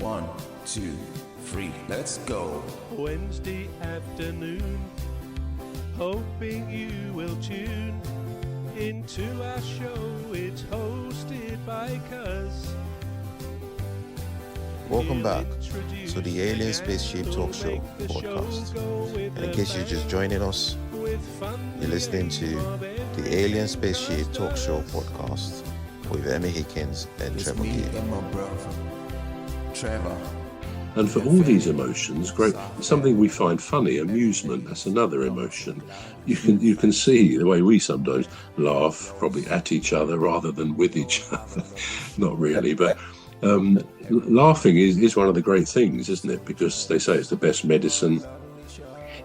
1, 2, 3, let's go. Wednesday afternoon, hoping you will tune into our show. It's hosted by Cuz. Welcome back to the Alien Spaceship Talkshow podcast. And in case you're just joining us, you're listening to the Alien Spaceship Talkshow podcast with Emmy Hikins and It's Trevor me Gear. and my brother, Trevor. And for all these emotions, great, something we find funny, amusement, that's another emotion. You can see the way we sometimes laugh, probably at each other rather than with each other. Not really, but laughing is one of the great things, isn't it? Because they say it's the best medicine.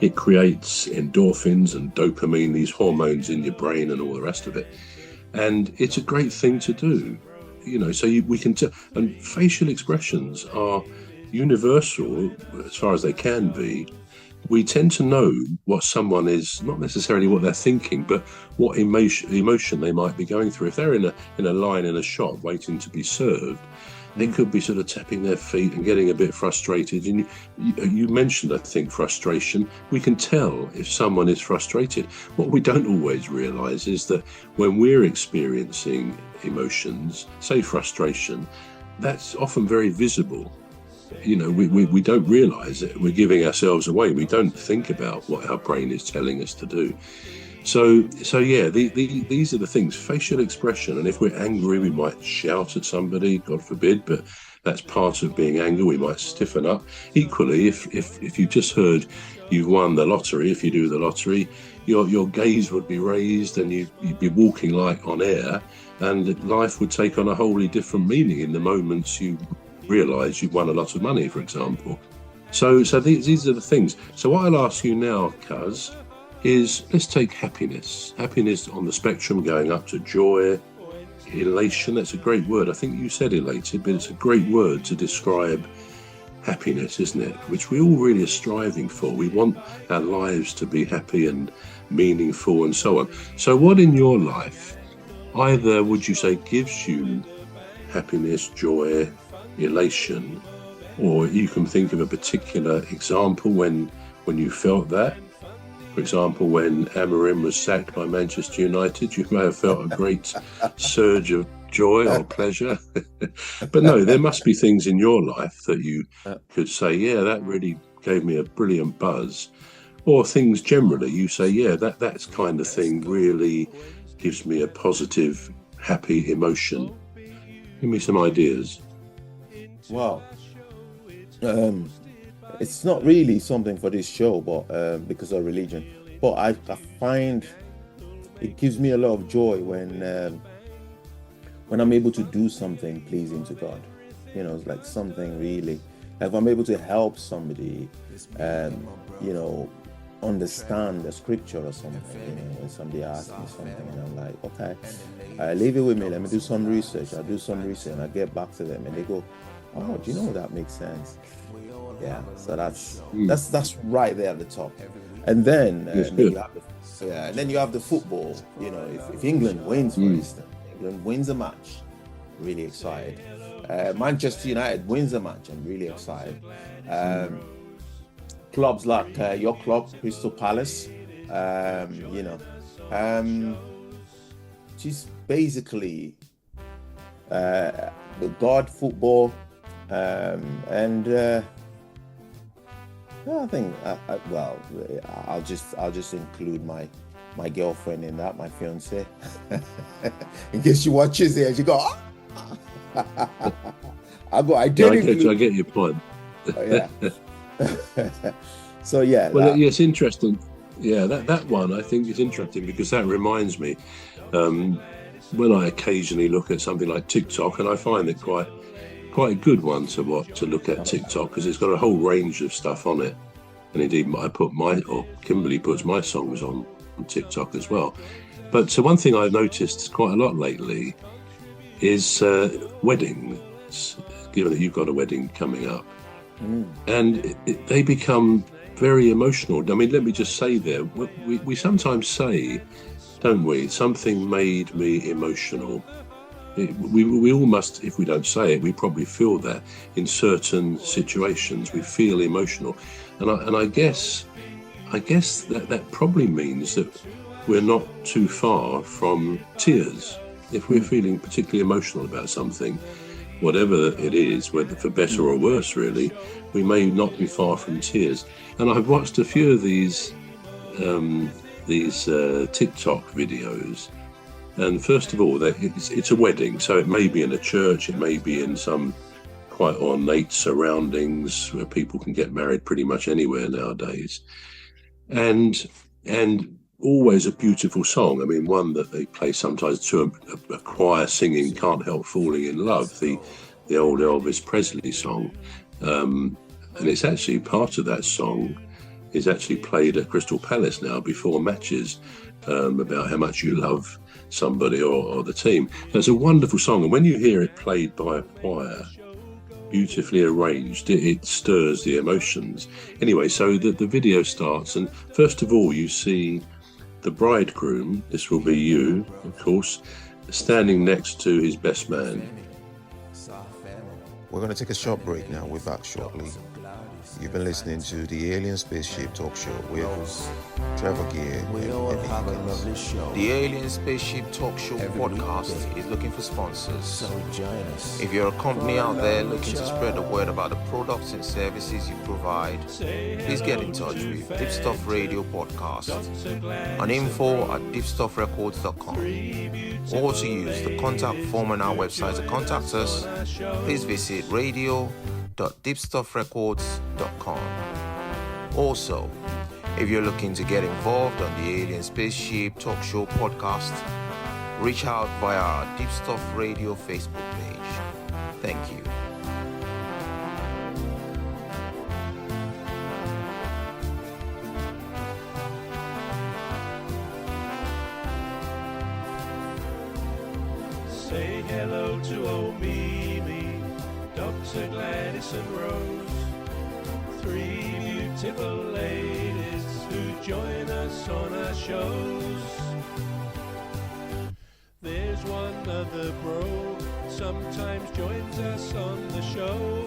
It creates endorphins and dopamine, these hormones in your brain and all the rest of it. And it's a great thing to do, you know, so we can tell. And facial expressions are universal as far as they can be. We tend to know what someone is, not necessarily what they're thinking, but what emotion they might be going through. If they're in a line in a shop waiting to be served, they could be sort of tapping their feet and getting a bit frustrated. And you mentioned, I think, frustration. We can tell if someone is frustrated. What we don't always realise is that when we're experiencing emotions, say frustration, that's often very visible. You know, we don't realise it. We're giving ourselves away. We don't think about what our brain is telling us to do. So yeah, these are the things, facial expression. And if we're angry, we might shout at somebody, God forbid, but that's part of being angry. We might stiffen up. Equally, if you just heard you've won the lottery, if you do the lottery, your gaze would be raised and you'd be walking like on air, and life would take on a wholly different meaning in the moments you realise you've won a lot of money, for example. So these are the things. So what I'll ask you now, Cuz, is let's take happiness. Happiness on the spectrum going up to joy, elation. That's a great word. I think you said elated, but it's a great word to describe happiness, isn't it? Which we all really are striving for. We want our lives to be happy and meaningful and so on. So what in your life either would you say gives you happiness, joy, elation, or you can think of a particular example when you felt that? For example, when Amorim was sacked by Manchester United, you may have felt a great surge of joy or pleasure. But no, there must be things in your life that you could say, yeah, that really gave me a brilliant buzz. Or things generally, you say, yeah, that's kind of thing really gives me a positive, happy emotion. Give me some ideas. Wow. It's not really something for this show, but because of religion. But I find it gives me a lot of joy when I'm able to do something pleasing to God. You know, it's like something really. If I'm able to help somebody, you know, understand the scripture or something. You know, when somebody asks me something, and I'm like, okay, leave it with me. Let me do some research. I'll do some research, and I get back to them, and they go, oh, do you know that makes sense? Yeah, so that's right there at the top. And then, you have the football. You know, if England wins, for instance, England wins a match, really excited. Manchester United wins a match, I'm really excited. Clubs like your club, Crystal Palace, you know, just basically the God football, and I think I'll just include my girlfriend in that, my fiance, in case she watches it and she go, I get your point. Oh, yeah. So yeah. Well, it's interesting. Yeah, that one I think is interesting because that reminds me when I occasionally look at something like TikTok, and I find it quite a good one to look at TikTok because it's got a whole range of stuff on it, and indeed Kimberly puts my songs on TikTok as well. But so one thing I've noticed quite a lot lately is weddings. Given that you've got a wedding coming up, and they become very emotional. I mean, let me just say there, we sometimes say, don't we, something made me emotional. We all must, if we don't say it, we probably feel that in certain situations. We feel emotional, and I guess that probably means that we're not too far from tears. If we're feeling particularly emotional about something, whatever it is, whether for better or worse, really, we may not be far from tears. And I've watched a few of these TikTok videos. And first of all, it's a wedding, so it may be in a church, it may be in some quite ornate surroundings where people can get married pretty much anywhere nowadays. And always a beautiful song. I mean, one that they play sometimes to a choir singing "Can't Help Falling in Love," the old Elvis Presley song. And it's actually part of that song is actually played at Crystal Palace now before matches, about how much you love somebody or the team. So it's a wonderful song, and when you hear it played by a choir, beautifully arranged, it stirs the emotions. Anyway, so the video starts, and first of all you see the bridegroom, this will be you, of course, standing next to his best man. We're going to take a short break now. We're back shortly. You've been listening to the Alien Spaceship Talk Show with Trevor Gear and Emmy Hikins. The Alien Spaceship Talk Show podcast is looking for sponsors. If you're a company out there looking to spread the word about the products and services you provide, please get in touch with Deepstuff Radio Podcast on info@deepstuffrecords.com, or to use the contact form on our website to contact us. Please visit radio.deepstuffrecords.com. Also, if you're looking to get involved on the Alien Spaceship Talk Show podcast, reach out via our Deepstuff Radio Facebook page. Thank you. Say hello to old Mimi, Dr. Gladys and Rose, three beautiful ladies who join us on our shows. There's one other bro, sometimes joins us on the show.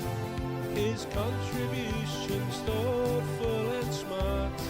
His contribution's thoughtful and smart.